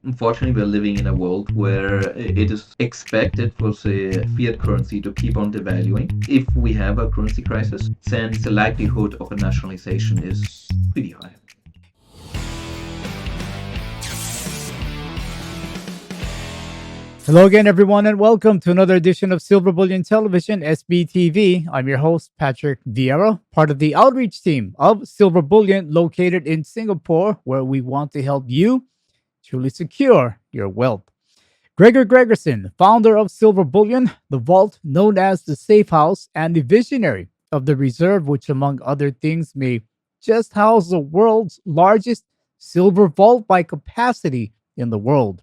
unfortunately, we're living in a world where it is expected for the fiat currency to keep on devaluing if we have a currency crisis, since the likelihood of a nationalization is pretty high. Hello again, everyone, and welcome to another edition of Silver Bullion Television, SBTV. I'm your host, Patrick Vieira, part of the outreach team of Silver Bullion, located in Singapore, where we want to help you truly secure your wealth. Gregor Gregersen, founder of Silver Bullion, the vault known as the Safe House, and the visionary of the Reserve, which, among other things, may just house the world's largest silver vault by capacity in the world.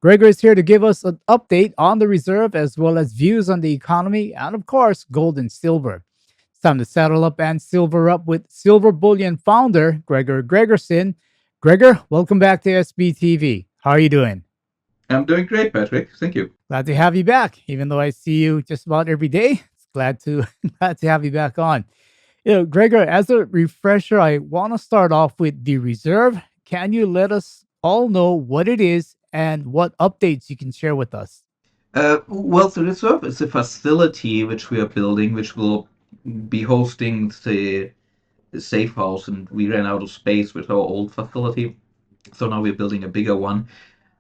Gregor is here to give us an update on the reserve as well as views on the economy and, of course, gold and silver. It's time to saddle up and silver up with Silver Bullion founder Gregor Gregersen. Gregor, welcome back to SBTV. How are you doing? I'm doing great, Patrick. Thank you. Glad to have you back. Even though I see you just about every day, it's glad to glad to have you back on. Gregor, as a refresher, I want to start off with the reserve. Can you let us all know what it is and what updates you can share with us? Well, the reserve is a facility which we are building, which will be hosting the safe house, and we ran out of space with our old facility. So now we're building a bigger one.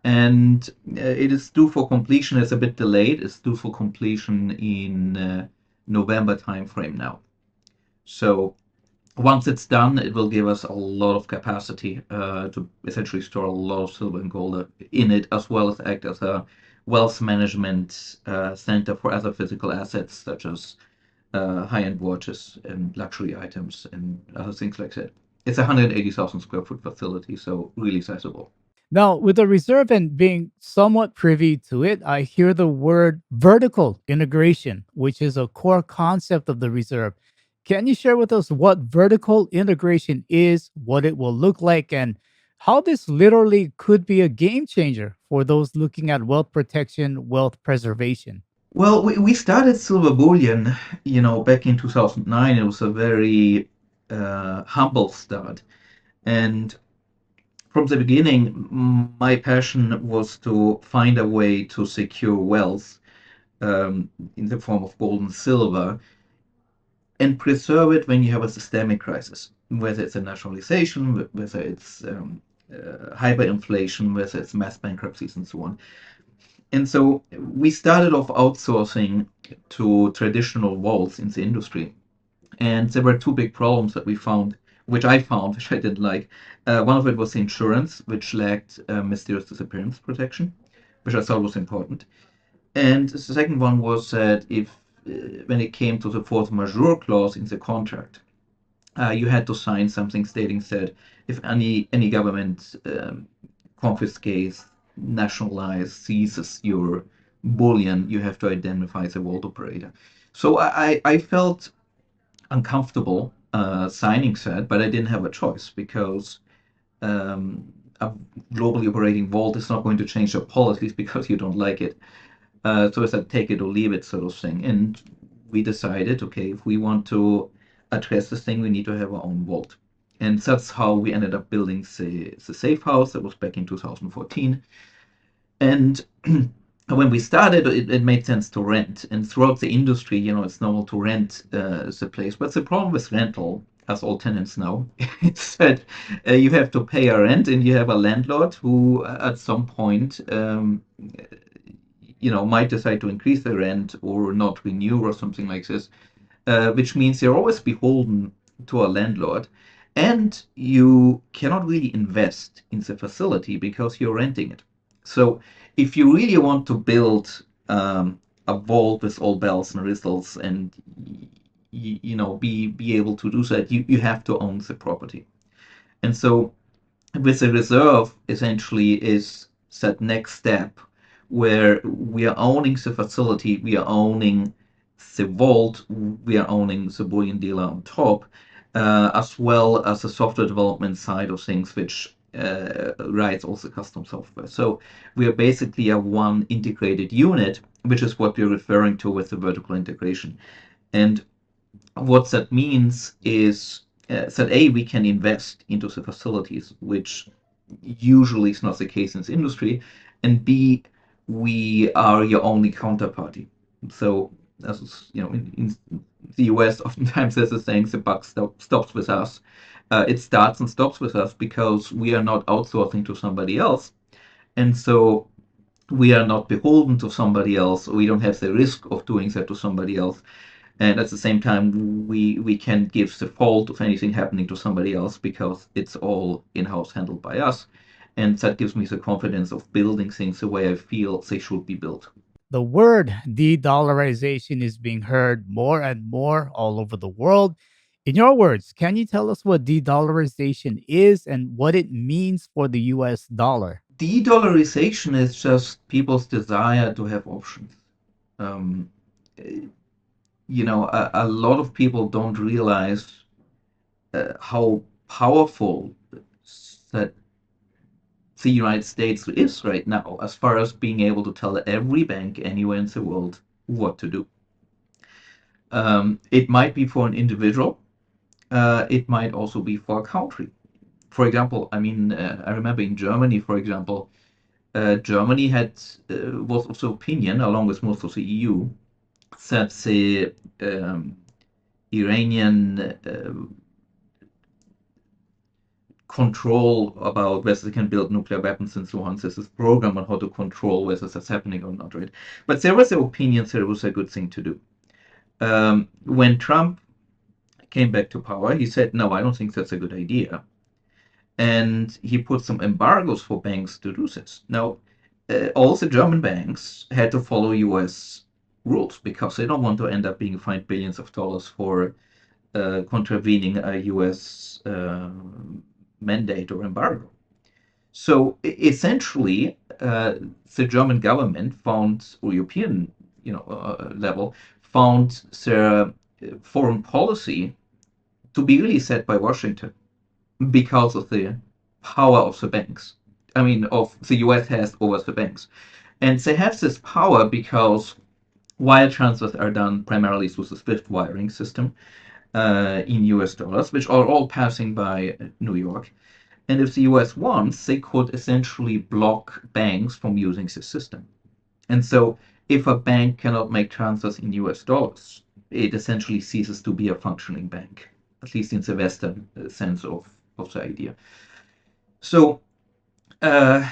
And it is due for completion. It's a bit delayed. It's due for completion in November timeframe now. So once it's done, it will give us a lot of capacity to essentially store a lot of silver and gold in it, as well as act as a wealth management center for other physical assets such as high-end watches and luxury items and other things like that. It's a 180,000 square foot facility, so really sizable. Now, with the reserve and being somewhat privy to it, I hear the word vertical integration, which is a core concept of the reserve. Can you share with us what vertical integration is, what it will look like, and how this literally could be a game changer for those looking at wealth protection, wealth preservation? Well, we started Silver Bullion, back in 2009. It was a very humble start. And from the beginning, my passion was to find a way to secure wealth in the form of gold and silver and preserve it when you have a systemic crisis, whether it's a nationalization, whether it's hyperinflation, whether it's mass bankruptcies, and so on. And so we started off outsourcing to traditional vaults in the industry. And there were two big problems that we found, which I found, which I didn't like. One of it was insurance, which lacked mysterious disappearance protection, which I thought was important. And the second one was that if, when it came to the force majeure clause in the contract, you had to sign something stating that if any government confiscates, nationalizes, seizes your bullion, you have to identify the vault operator. So I felt uncomfortable signing that, but I didn't have a choice because a globally operating vault is not going to change their policies because you don't like it. So it's a take it or leave it sort of thing. And we decided, okay, if we want to address this thing, we need to have our own vault. And that's how we ended up building the safe house. That was back in 2014. And when we started, it made sense to rent. And throughout the industry, it's normal to rent the place. But the problem with rental, as all tenants know, is that you have to pay a rent, and you have a landlord who, at some point, might decide to increase the rent or not renew or something like this, which means you're always beholden to a landlord, and you cannot really invest in the facility because you're renting it. So if you really want to build a vault with all bells and whistles and be able to do that, you have to own the property. And so with the reserve essentially is that next step where we are owning the facility, we are owning the vault, we are owning the bullion dealer on top, as well as the software development side of things, which writes all the custom software. So we are basically a one integrated unit, which is what we're referring to with the vertical integration. And what that means is that we can invest into the facilities, which usually it's not the case in this industry, and B, we are your only counterparty. So, as you know, in the US, oftentimes there's a saying, the buck stops with us. It starts and stops with us because we are not outsourcing to somebody else, and so we are not beholden to somebody else. We don't have the risk of doing that to somebody else, and at the same time we can give the fault of anything happening to somebody else because it's all in-house handled by us, and that gives me the confidence of building things the way I feel they should be built. The word de-dollarization is being heard more and more all over the world. In your words, can you tell us what de-dollarization is and what it means for the US dollar? De-dollarization is just people's desire to have options. um, a lot of people don't realize how powerful that the United States is right now as far as being able to tell every bank anywhere in the world what to do. It might be for an individual. It might also be for a country. For example, I mean, I remember in Germany, for example, Germany had was of the opinion, along with most of the EU, that the Iranian control about whether they can build nuclear weapons and so on. There's this program on how to control whether that's happening or not, right? But there was the opinion that it was a good thing to do. When Trump came back to power, he said, no, I don't think that's a good idea. And he put some embargoes for banks to do this. Now, all the German banks had to follow US rules because they don't want to end up being fined billions of dollars for contravening a US mandate or embargo. So essentially, the German government found, or European, level, found their foreign policy to be really set by Washington because of the power of the banks. I mean, of the US has over the banks, and they have this power because wire transfers are done primarily through the SWIFT wiring system in US dollars, which are all passing by New York. And if the US wants, they could essentially block banks from using the system. And so if a bank cannot make transfers in US dollars, it essentially ceases to be a functioning bank, at least in the Western sense of the idea. So, uh,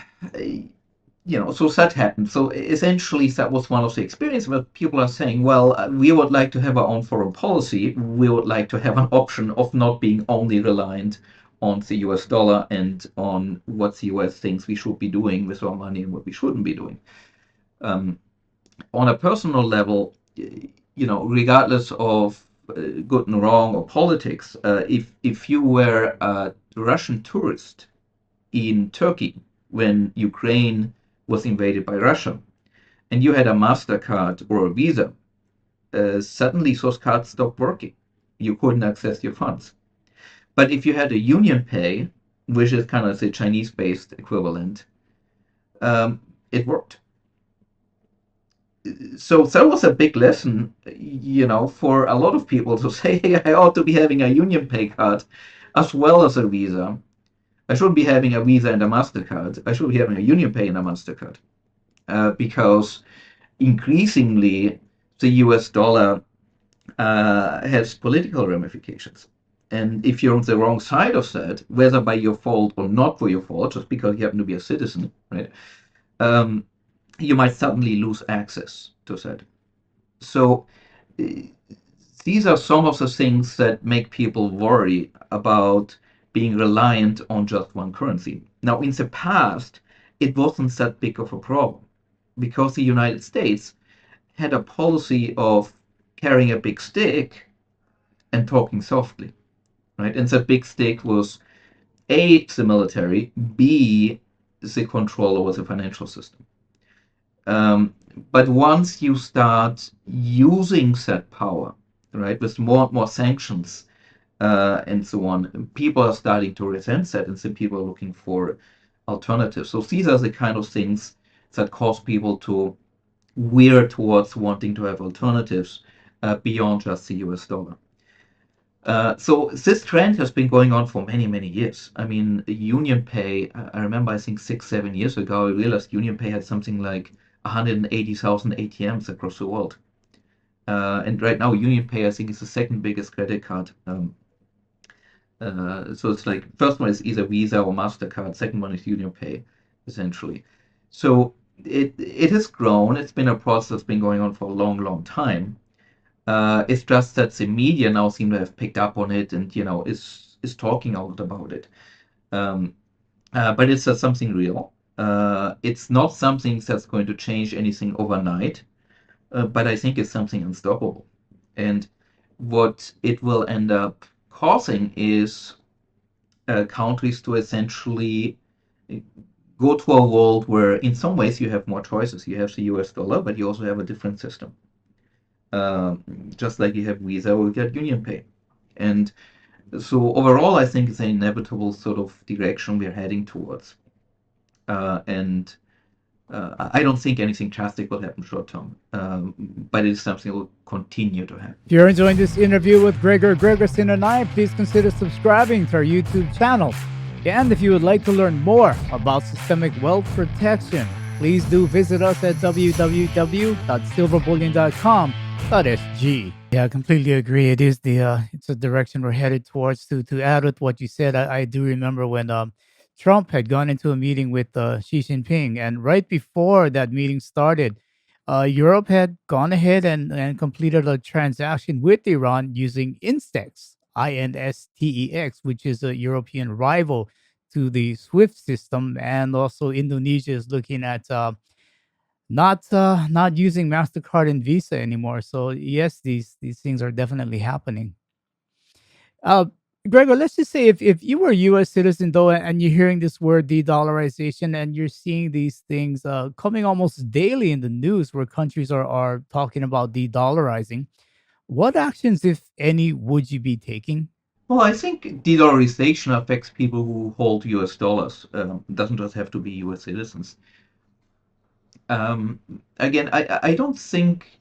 so that happened. So essentially, that was one of the experiences where people are saying, well, we would like to have our own foreign policy. We would like to have an option of not being only reliant on the US dollar and on what the US thinks we should be doing with our money and what we shouldn't be doing. Um, on a personal level, regardless of good and wrong or politics, if you were a Russian tourist in Turkey when Ukraine was invaded by Russia, and you had a MasterCard or a Visa, suddenly those cards stopped working. You couldn't access your funds. But if you had a Union Pay, which is kind of the Chinese-based equivalent, um, it worked. So that was a big lesson, for a lot of people to say, hey, I ought to be having a Union Pay card as well as a Visa. I shouldn't be having a Visa and a MasterCard. I should be having a Union Pay and a MasterCard. Because increasingly the US dollar has political ramifications. And if you're on the wrong side of that, whether by your fault or not for your fault, just because you happen to be a citizen, right, um, you might suddenly lose access to that. So uh, these are some of the things that make people worry about being reliant on just one currency. Now, in the past, it wasn't that big of a problem because the United States had a policy of carrying a big stick and talking softly, right? And that big stick was A, the military, B, the control over the financial system. Um, but once you start using that power, right, with more and more sanctions and so on, people are starting to resent that, and so people are looking for alternatives. So these are the kind of things that cause people to veer towards wanting to have alternatives beyond just the US dollar. So this trend has been going on for many, many years. I mean, Union Pay, I remember, I think 6, 7 years ago, I realized Union Pay had something like 180,000 ATMs across the world. And right now, Union Pay, I think, is the second biggest credit card. So it's like first one is either Visa or Mastercard, second one is Union Pay, essentially. So it has grown. It's been a process that's been going on for a long, long time. It's just that the media now seem to have picked up on it and is talking a lot about it. Um, but it's something real. It's not something that's going to change anything overnight, but I think it's something unstoppable. And what it will end up causing is countries to essentially go to a world where, in some ways, you have more choices. You have the US dollar, but you also have a different system. Just like you have Visa or you get Union Pay. And so overall, I think it's an inevitable sort of direction we're heading towards. And I don't think anything drastic will happen short term, but it is something that will continue to happen. If you're enjoying this interview with Gregor, Gregersen, and I, please consider subscribing to our YouTube channel. And if you would like to learn more about systemic wealth protection, please do visit us at www.silverbullion.com.sg. Yeah, I completely agree. It is it's a direction we're headed towards. To add with what you said, I do remember when Trump had gone into a meeting with Xi Jinping, and right before that meeting started, Europe had gone ahead and completed a transaction with Iran using Instex, INSTEX, which is a European rival to the SWIFT system. And also, Indonesia is looking at not using Mastercard and Visa anymore. So yes, these things are definitely happening. Uh, Gregor, let's just say if you were a U.S. citizen though, and you're hearing this word de-dollarization, and you're seeing these things coming almost daily in the news, where countries are talking about de-dollarizing, what actions, if any, would you be taking? Well, I think de-dollarization affects people who hold US dollars. It doesn't just have to be US citizens. Um, Again, I don't think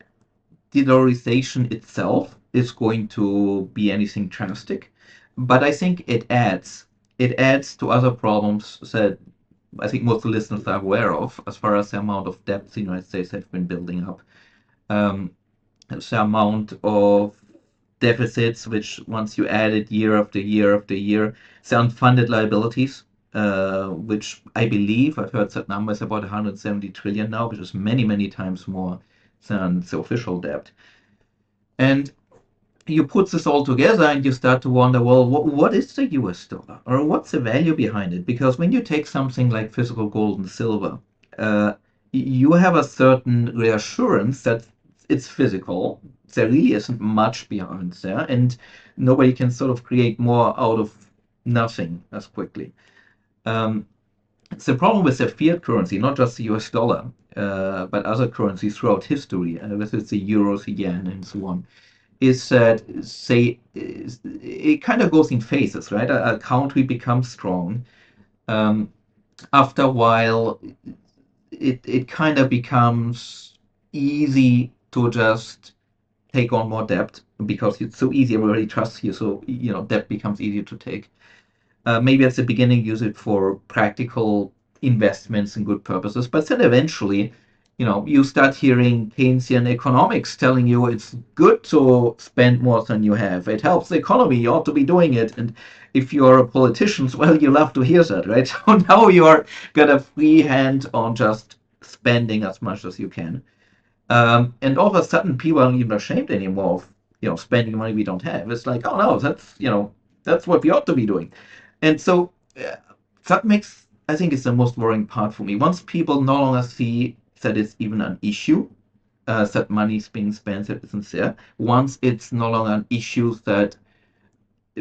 de-dollarization itself is going to be anything drastic, but I think it adds to other problems that I think most listeners are aware of, as far as the amount of debt the United States have been building up. Um, the amount of deficits, which once you add it year after year after year, the unfunded liabilities, which I believe I've heard that number is about 170 trillion now, which is many, many times more than the official debt. And you put this all together and you start to wonder, well, what is the US dollar? Or what's the value behind it? Because when you take something like physical gold and silver, uh, you have a certain reassurance that it's physical. There really isn't much behind there, and nobody can sort of create more out of nothing as quickly. Um, it's the problem with the fiat currency, not just the US dollar, but other currencies throughout history, whether it's the euros, the yen, and so on, is that say it kind of goes in phases, right? A country becomes strong. Um, After a while, it kind of becomes easy to just take on more debt because it's so easy. Everybody trusts you, so debt becomes easier to take. Maybe at the beginning use it for practical investments and good purposes, but then eventually, you start hearing Keynesian economics telling you it's good to spend more than you have. It helps the economy. You ought to be doing it. And if you're a politician, well, you love to hear that, right? So now you're got a free hand on just spending as much as you can. And all of a sudden, people aren't even ashamed anymore of spending money we don't have. It's like, oh no, that's what we ought to be doing. And so that makes, I think, is the most worrying part for me. Once people no longer see that it's even an issue, that money is being spent that isn't there. Once it's no longer an issue that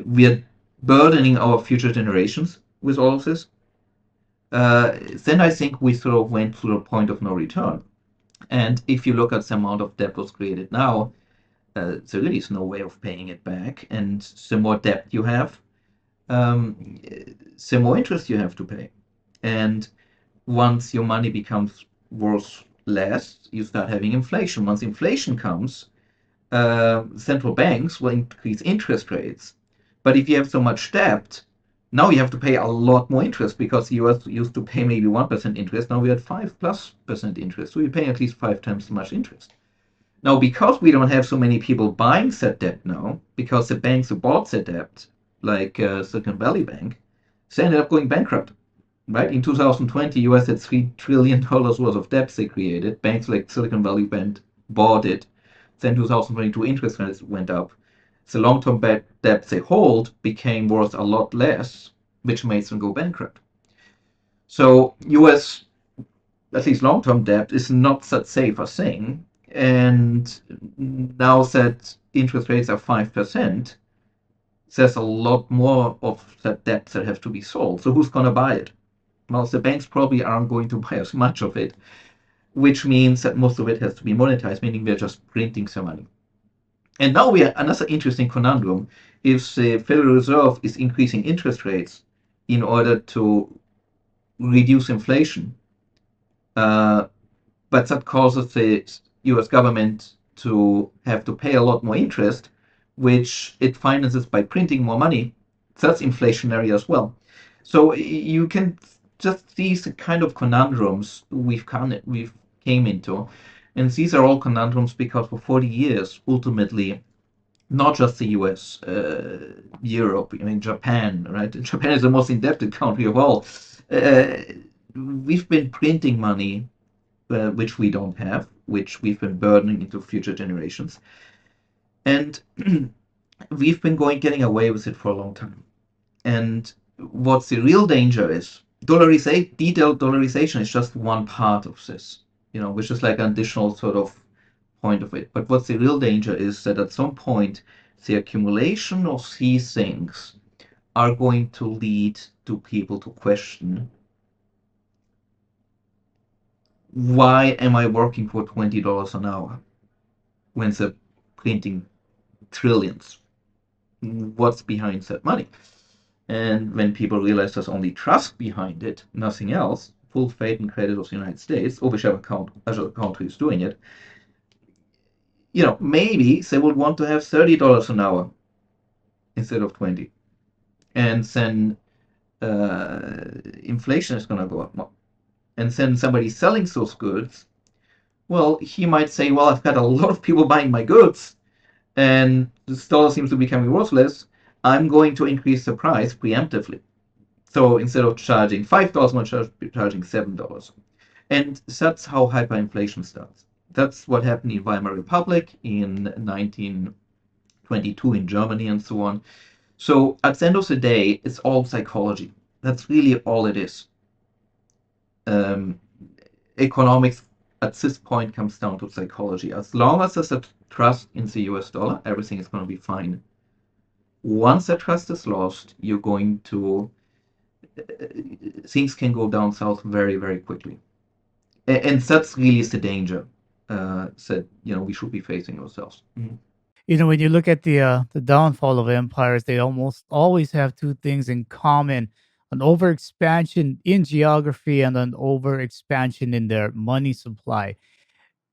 we're burdening our future generations with all of this, then I think we sort of went to a point of no return. And if you look at the amount of debt was created now, there really is no way of paying it back. And the more debt you have, the more interest you have to pay. And once your money becomes worth less, you start having inflation. Once inflation comes, central banks will increase interest rates. But if you have so much debt, now you have to pay a lot more interest because the US used to pay maybe 1% interest. Now we had 5+% interest. So you're paying at least 5 times as much interest. Now, because we don't have so many people buying said debt now, because the banks who bought said debt, like Silicon Valley Bank, they ended up going bankrupt. Right? In 2020, US had $3 trillion worth of debts they created. Banks like Silicon Valley Bank bought it. Then 2022 interest rates went up. The long-term debts they hold became worth a lot less, which made them go bankrupt. So US, at least long-term debt, is not such safe a thing. And now that interest rates are 5%, there's a lot more of that debt that have to be sold. So who's going to buy it? Well, the banks probably aren't going to buy as much of it, which means that most of it has to be monetized, meaning we're just printing some money. And now we are another interesting conundrum. If the Federal Reserve is increasing interest rates in order to reduce inflation, uh, but that causes the US government to have to pay a lot more interest, which it finances by printing more money, that's inflationary as well. So you can just see the kind of conundrums we've came into. And these are all conundrums because for 40 years, ultimately, not just the US, Europe, I mean, Japan, right? Japan is the most indebted country of all. Uh, we've been printing money which we don't have, which we've been burdening into future generations. And we've been getting away with it for a long time. And what's the real danger is de-dollarization is just one part of this, which is like an additional sort of point of it. But what's the real danger is that at some point, the accumulation of these things are going to lead to people to question, why am I working for $20 an hour when they're printing trillions? What's behind that money? And when people realize there's only trust behind it, nothing else, full faith and credit of the United States, or whichever country is doing it, maybe they would want to have $30 an hour instead of 20. And then inflation is going to go up more. And then somebody selling those goods, well, he might say, well, I've got a lot of people buying my goods, and the dollar seems to be becoming worthless. I'm going to increase the price preemptively. So instead of charging $5, I'm charging $7. And that's how hyperinflation starts. That's what happened in Weimar Republic in 1922 in Germany and so on. So at the end of the day, it's all psychology. That's really all it is. Um, Economics at this point comes down to psychology. As long as there's a trust in the US dollar, everything is going to be fine. Once that trust is lost, you're going to things can go down south very, very quickly. And that's really the danger that we should be facing ourselves. Mhm. When you look at the downfall of empires, they almost always have two things in common: an overexpansion in geography and an overexpansion in their money supply.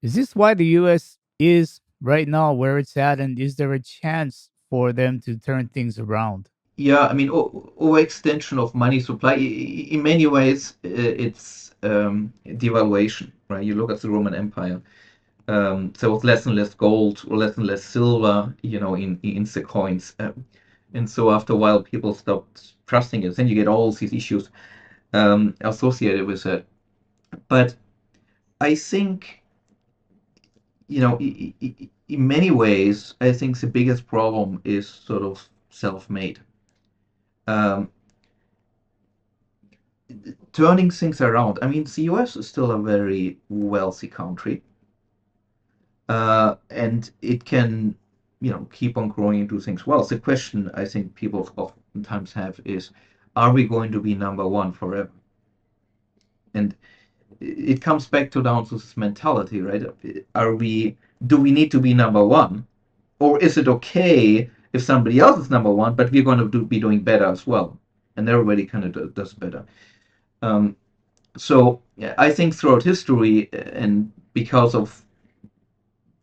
Is this why the US is right now where it's at, and is there a chance for them to turn things around? Yeah, I mean, overextension of money supply, in many ways, it's devaluation, right? You look at the Roman Empire. There was less and less gold or less and less silver, in the coins. And so after a while, people stopped trusting it. Then you get all these issues associated with it. But I think, in many ways, I think the biggest problem is sort of self-made. Um, Turning things around. I mean, the US is still a very wealthy country, and it can, keep on growing and do things well. The question I think people oftentimes have is, are we going to be number one forever? And it comes back to down to this mentality, right? Do we need to be number one? Or is it okay if somebody else is number one, but we're going to be doing better as well? And everybody kind of does better. Um, so yeah, I think throughout history, and because of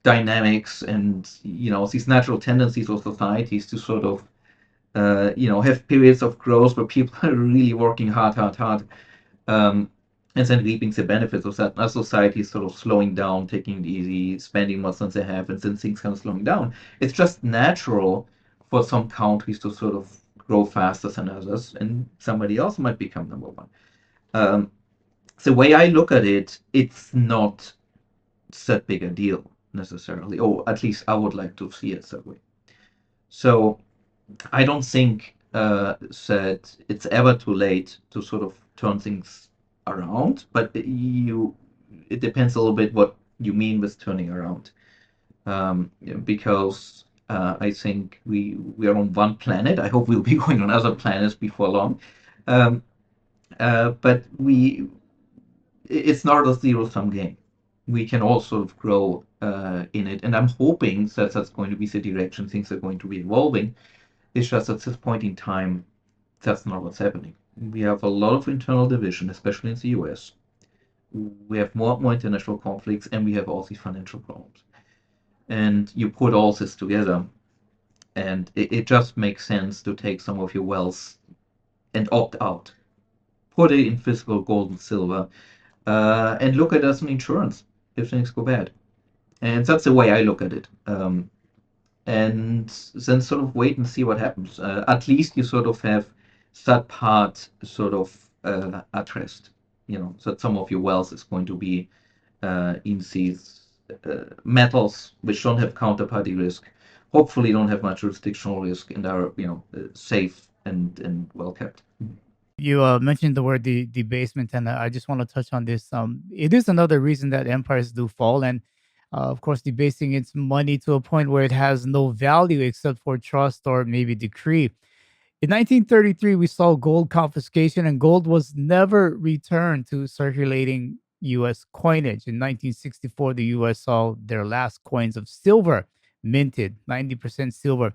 dynamics and these natural tendencies of societies to sort of have periods of growth where people are really working hard, um, and then reaping the benefits of that. As society is sort of slowing down, taking it easy, spending more than they have, and then things kind of slowing down. It's just natural for some countries to sort of grow faster than others, and somebody else might become number one. Um, the way I look at it, it's not that big a deal necessarily, or at least I would like to see it that way. So I don't think that it's ever too late to sort of turn things around, but it depends a little bit what you mean with turning around. Because I think we are on one planet. I hope we'll be going on other planets before long. Um, but it's not a zero-sum game. We can all sort of grow in it, and I'm hoping that that's going to be the direction things are going to be evolving. It's just at this point in time, that's not what's happening. We have a lot of internal division, especially in the US. We have more and more international conflicts, and we have all these financial problems. And you put all this together, and it just makes sense to take some of your wealth and opt out. Put it in physical gold and silver, and look at it as an insurance if things go bad. And that's the way I look at it. And then sort of wait and see what happens. At least you sort of have that part sort of addressed. That some of your wealth is going to be in these metals which don't have counterparty risk, hopefully don't have much jurisdictional risk, and are safe and well kept. You mentioned the word debasement, and I just want to touch on this. It is another reason that empires do fall, and of course, debasing its money to a point where it has no value except for trust or maybe decree. In 1933, we saw gold confiscation, and gold was never returned to circulating U.S. coinage. In 1964, the U.S. saw their last coins of silver minted, 90% silver.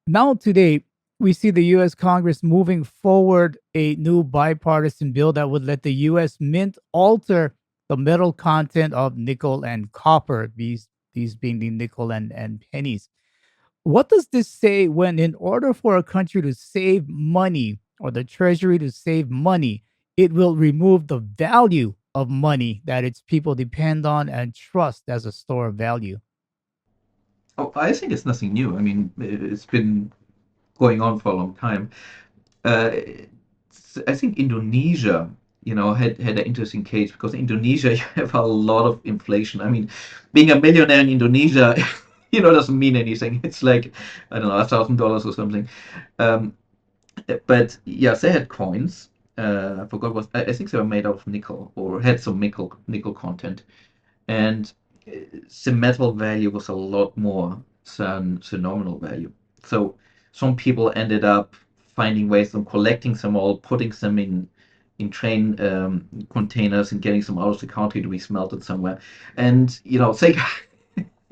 Now, today, we see the U.S. Congress moving forward a new bipartisan bill that would let the U.S. Mint alter the metal content of nickel and copper, these being the nickel and pennies. What does this say when, in order for a country to save money or the treasury to save money, it will remove the value of money that its people depend on and trust as a store of value? Oh, I think it's nothing new. I mean, it's been going on for a long time. uh, I think Indonesia, had an interesting case because in Indonesia you have a lot of inflation. I mean, being a millionaire in Indonesia, doesn't mean anything. It's like, I don't know, $1,000 or something. Um, but yes, they had coins. I forgot what. I think they were made out of nickel or had some nickel content, and the metal value was a lot more than the nominal value. So some people ended up finding ways of collecting them all, putting them in train containers and getting them out of the country to be smelted somewhere. And they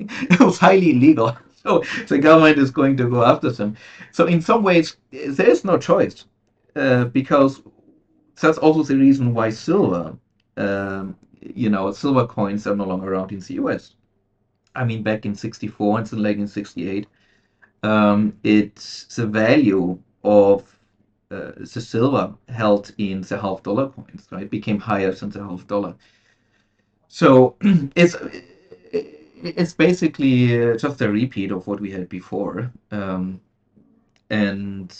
it was highly illegal. So the government is going to go after them. So in some ways, there is no choice because that's also the reason why silver coins are no longer around in the US. I mean, back in 64 and then like in 68, it's the value of the silver held in the half dollar coins, right, became higher than the half dollar. So it's basically just a repeat of what we had before. And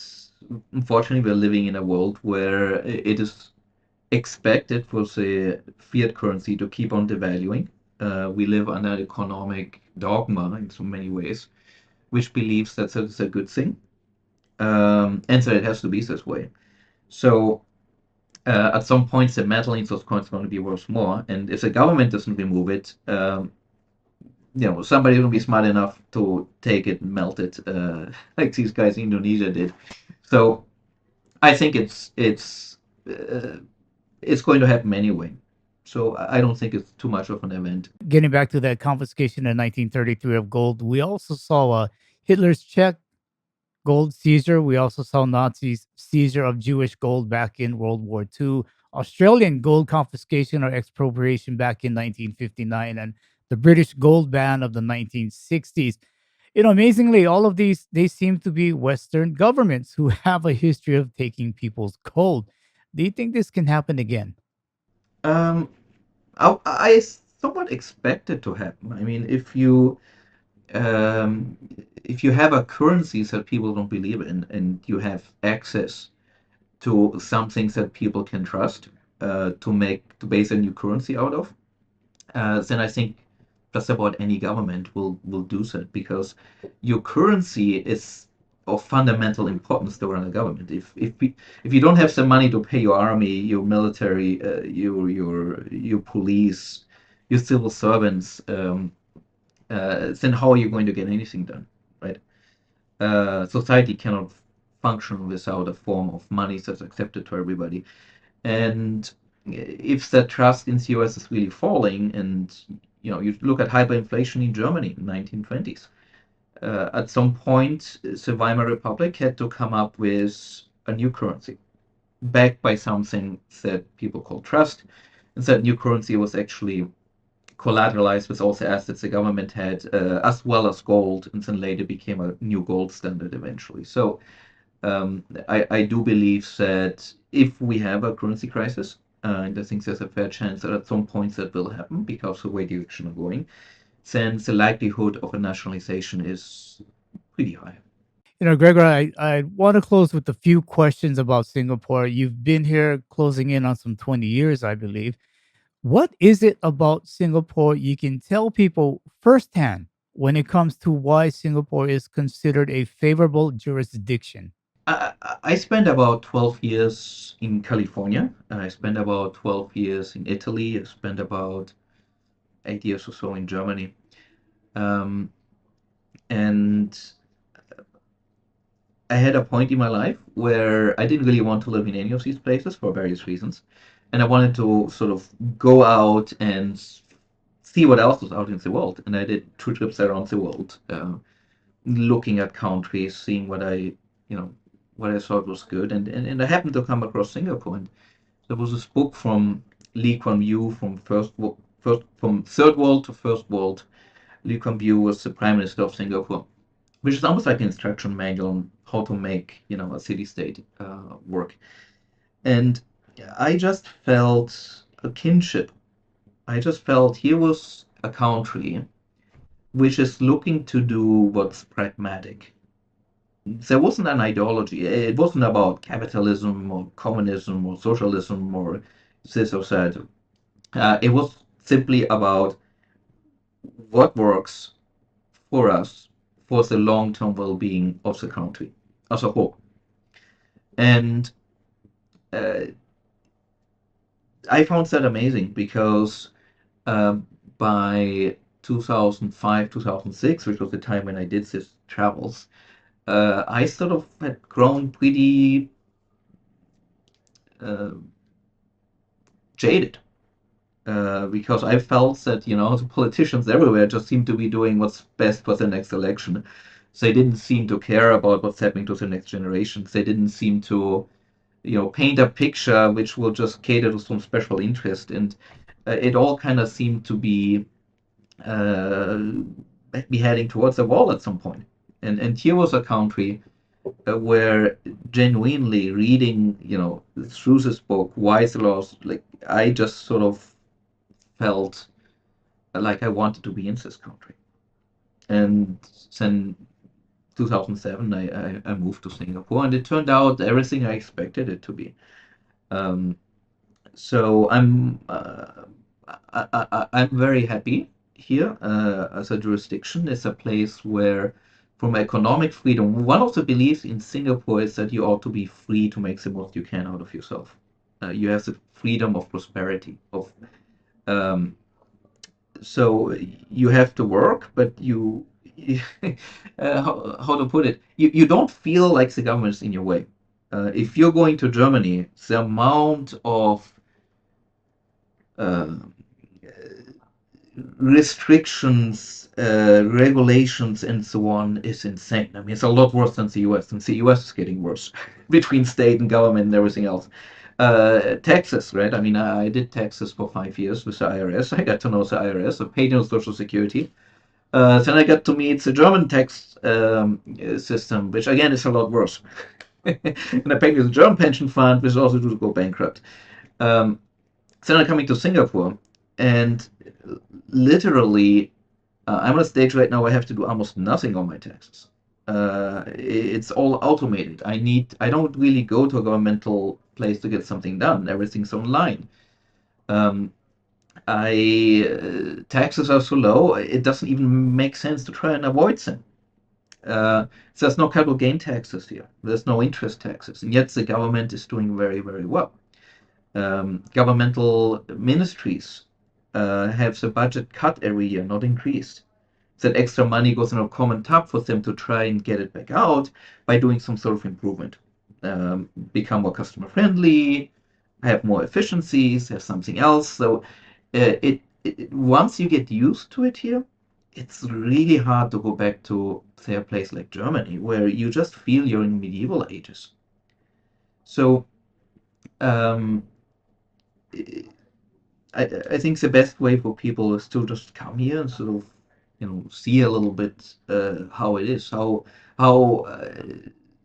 unfortunately, we're living in a world where it is expected for the fiat currency to keep on devaluing. We live under an economic dogma in so many ways, which believes that that is a good thing, and so it has to be this way. So at some point, the metal in those coins is going to be worth more, and if the government doesn't remove it, somebody will be smart enough to take it and melt it, like these guys in Indonesia did. So I think uh, it's going to happen anyway. So I don't think it's too much of an event. Getting back to that confiscation in 1933 of gold, we also saw Hitler's Czech gold seizure. We also saw Nazis' seizure of Jewish gold back in World War II, Australian gold confiscation or expropriation back in 1959, and the British gold ban of the 1960s. Amazingly, all of these they seem to be Western governments who have a history of taking people's gold. Do you think this can happen again? Um, I somewhat expect it to happen. I mean, um, if you have a currency that people don't believe in, and you have access to some things that people can trust to base a new currency out of, then I think just about any government will do that, because your currency is of fundamental importance to run a government. If you don't have the money to pay your army, your military, your police, your civil servants, then how are you going to get anything done, right? Society cannot function without a form of money that's accepted to everybody. And if the trust in the US is really falling, and you look at hyperinflation in Germany in the 1920s, at some point the Weimar Republic had to come up with a new currency backed by something that people call trust. And that new currency was actually collateralized with all the assets the government had, as well as gold, and then later became a new gold standard eventually. So I do believe that if we have a currency crisis, and I think there's a fair chance that at some point that will happen because of the way the election are going, then the likelihood of a nationalization is pretty high. Gregor, I want to close with a few questions about Singapore. You've been here closing in on some 20 years, I believe. What is it about Singapore you can tell people firsthand when it comes to why Singapore is considered a favorable jurisdiction? I spent about 12 years in California. I spent about 12 years in Italy. I spent about 8 years or so in Germany. Um, and I had a point in my life where I didn't really want to live in any of these places for various reasons. And I wanted to sort of go out and see what else was out in the world. And I did 2 trips around the world, looking at countries, seeing you know, what I thought was good. And I happened to come across Singapore. And there was this book from Lee Kuan Yew from from third world to first world. Lee Kuan Yew was the prime minister of Singapore, which is almost like an instruction manual on how to make a city state work. And I just felt a kinship. I just felt here was a country which is looking to do what's pragmatic. There wasn't an ideology. It wasn't about capitalism or communism or socialism or this or that. It was simply about what works for us for the long-term well-being of the country as a whole. And uh, I found that amazing because um, by 2005, 2006, which was the time when I did these travels, I sort of had grown pretty uh, jaded, because I felt that the politicians everywhere just seem to be doing what's best for the next election. They didn't seem to care about what's happening to the next generations. They didn't seem to paint a picture which will just cater to some special interest, and it all kind of seemed to uh, be heading towards the wall at some point. And here was a country where genuinely reading, through this book, Wise Laws, like I just sort of felt like I wanted to be in this country. And then 2007, I moved to Singapore, and it turned out everything I expected it to be. Um, so I'm very happy here as a jurisdiction. It's a place where, from economic freedom, one of the beliefs in Singapore is that you ought to be free to make the most you can out of yourself. You have the freedom of prosperity. Um, so you have to work, but how to put it, you don't feel like the government is in your way. If you're going to Germany, the amount of uh, restrictions, regulations, and so on is insane. I mean, it's a lot worse than the US, and the US is getting worse between state and government and everything else. Taxes, right? I mean, I did taxes for 5 years with the IRS. I got to know the IRS. I paid no social security. Then I got to meet the German tax system, which again is a lot worse. And I paid with the German pension fund, which also to go bankrupt. Um, then I'm coming to Singapore, and literally, I'm at a stage right now where I have to do almost nothing on my taxes. It's all automated. I don't really go to a governmental place to get something done. Everything's online. Um, taxes are so low, it doesn't even make sense to try and avoid them. So there's no capital gain taxes here. There's no interest taxes, and yet the government is doing very, very well. Governmental ministries have the budget cut every year, not increased. That extra money goes in a common tub for them to try and get it back out by doing some sort of improvement. Become more customer friendly, have more efficiencies, have something else. So once you get used to it here, it's really hard to go back to, say, a place like Germany, where you just feel you're in medieval ages. So um, I think the best way for people is to just come here and sort of, see a little bit how it is, how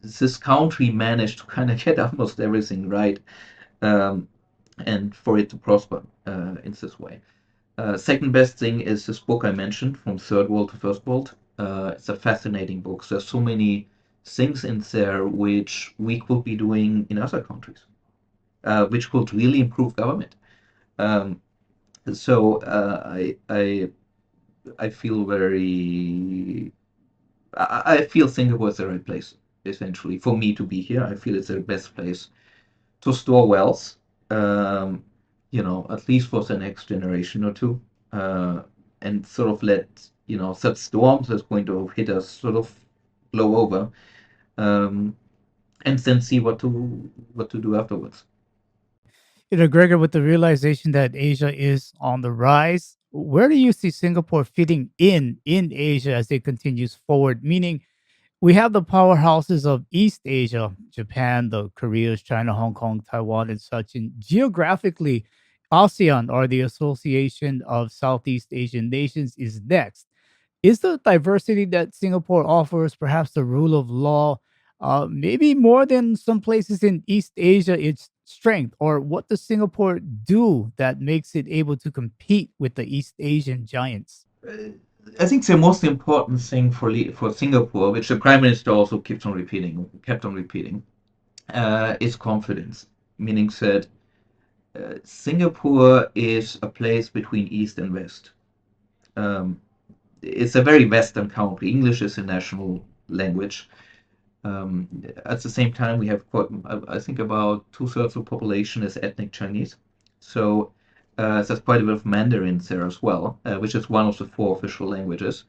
this country managed to kind of get almost everything right, um, and for it to prosper in this way. Second best thing is this book I mentioned, From Third World to First World. It's a fascinating book. There's so many things in there which we could be doing in other countries, which could really improve government. Um, so I feel I feel Singapore is the right place essentially for me to be here. I feel it's the best place to store wealth, um, at least for the next generation or two, uh, and sort of let such storms that's going to hit us sort of blow over, um, and then see what to do afterwards. Gregor, with the realization that Asia is on the rise, where do you see Singapore fitting in Asia as it continues forward? Meaning, we have the powerhouses of East Asia, Japan, the Koreas, China, Hong Kong, Taiwan, and such. And geographically, ASEAN, or the Association of Southeast Asian Nations, is next. Is the diversity that Singapore offers, perhaps the rule of law, maybe more than some places in East Asia, its strength? Or what does Singapore do that makes it able to compete with the East Asian giants? Uh, I think the most important thing for Singapore, which the Prime Minister also kept on repeating, is confidence. Meaning that Singapore is a place between East and West. Um, it's a very Western country. English is a national language. At the same time, we have quite, I think about two-thirds of the population is ethnic Chinese. So there's quite a bit of Mandarin there as well, which is one of the four official languages.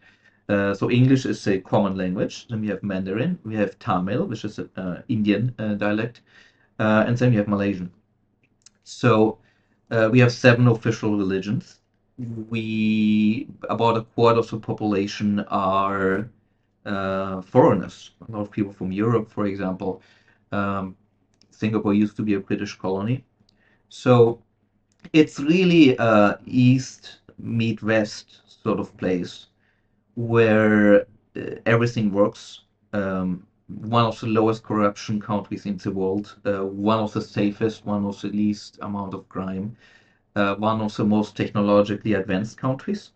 So English is a common language. Then we have Mandarin, we have Tamil, which is an Indian dialect, and then we have Malaysian. So we have seven official religions. We about a quarter of the population are foreigners. A lot of people from Europe, for example. Um, Singapore used to be a British colony, so it's really a East meet West sort of place where everything works. One of the lowest corruption countries in the world, one of the safest, one of the least amount of crime, one of the most technologically advanced countries,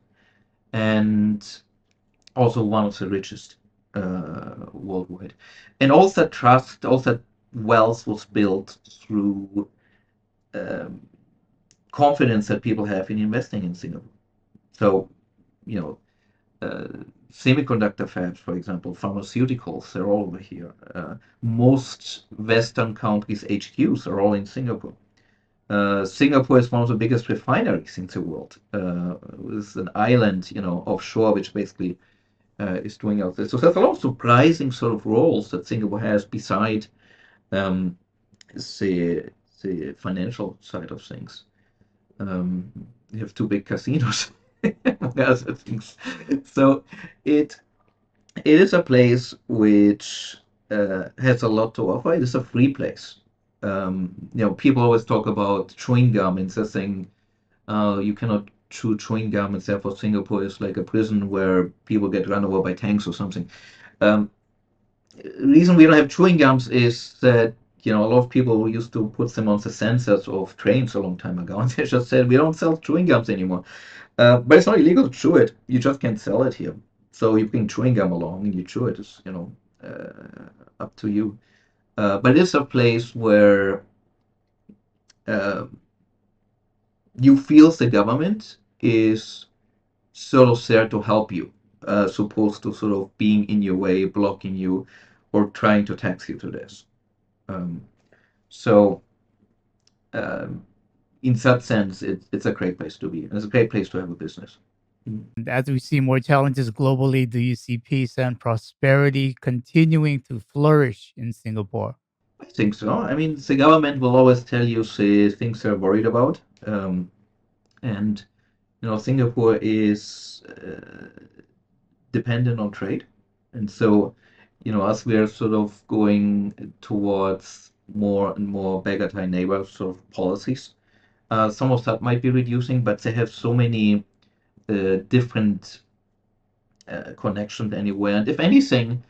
and also one of the richest worldwide. And all that trust, all that wealth was built through um, confidence that people have in investing in Singapore. So, you know, semiconductor fabs, for example, pharmaceuticals, they're all over here. Most Western countries' HQs are all in Singapore. Singapore is one of the biggest refineries in the world. It's an island, offshore, which basically is doing out there. So there's a lot of surprising sort of roles that Singapore has beside um, the the financial side of things. Um, you have two big casinos, among other things. So it it is a place which has a lot to offer. It is a free place. People always talk about chewing gum and saying you cannot chew chewing gum, and therefore Singapore is like a prison where people get run over by tanks or something. Um, reason we don't have chewing gums is that a lot of people used to put them on the sensors of trains a long time ago, and they just said we don't sell chewing gums anymore. But it's not illegal to chew it. You just can't sell it here. So you bring chewing gum along and you chew it. It's up to you. But it is a place where uh, you feel the government is sort of there to help you, supposed to sort of being in your way, blocking you, or trying to tax you to this. Um, so, um, in that sense, it's a great place to be. And it's a great place to have a business. Mm. And as we see more challenges globally, do you see peace and prosperity continuing to flourish in Singapore? I think so. I mean, the government will always tell you the things they're worried about. And, Singapore is dependent on trade. And so, as we are sort of going towards more and more beggar neighbor sort of policies, some of that might be reducing, but they have so many different connections anywhere. And if anything,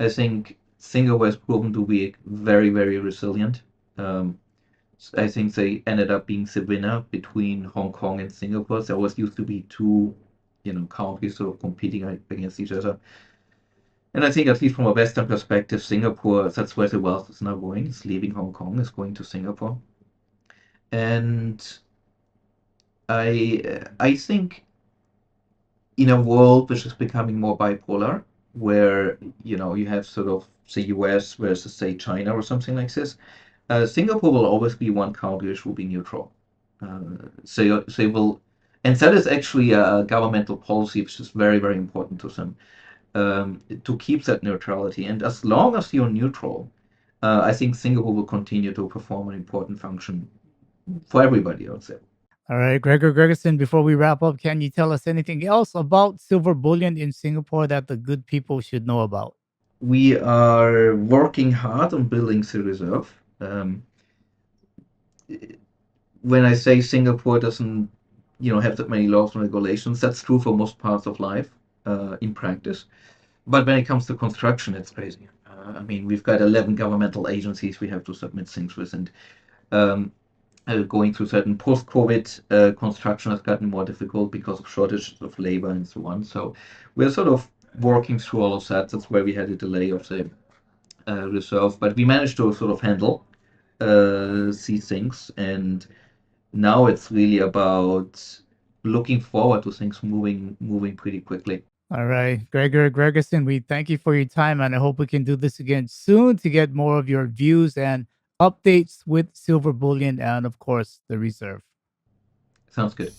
I think Singapore has proven to be very, very resilient. Um, I think they ended up being the winner between Hong Kong and Singapore. There always used to be two, countries sort of competing against each other. And I think, at least from a Western perspective, Singapore, that's where the wealth is now going. It's leaving Hong Kong, it's going to Singapore. And I think in a world which is becoming more bipolar, where you have sort of the US versus say China or something like this, Singapore will always be one country which will be neutral. So will, and that is actually a governmental policy which is very very important to them, to keep that neutrality. And as long as you're neutral, I think Singapore will continue to perform an important function for everybody out there. All right, Gregor Gregersen, before we wrap up, can you tell us anything else about silver bullion in Singapore that the good people should know about? We are working hard on building the reserve. When I say Singapore doesn't, have that many laws and regulations, that's true for most parts of life, in practice. But when it comes to construction, it's crazy. I mean, we've got 11 governmental agencies we have to submit things with, and um, going through certain post-COVID construction has gotten more difficult because of shortages of labor and so on. So we're sort of working through all of that. That's where we had a delay of the reserve, but we managed to sort of handle these things, and now it's really about looking forward to things moving pretty quickly. All right, Gregor Gregersen, we thank you for your time, and I hope we can do this again soon to get more of your views and updates with silver bullion and, of course, the reserve. Sounds good.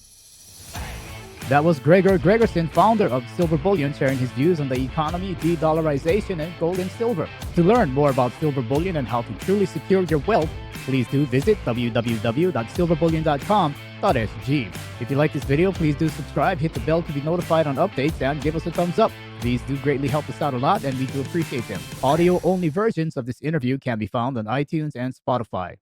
That was Gregor Gregersen, founder of Silver Bullion, sharing his views on the economy, de-dollarization, and gold and silver. To learn more about silver bullion and how to truly secure your wealth, please do visit www.silverbullion.com.sg. If you like this video, please do subscribe, hit the bell to be notified on updates, and give us a thumbs up. These do greatly help us out a lot, and we do appreciate them. Audio-only versions of this interview can be found on iTunes and Spotify.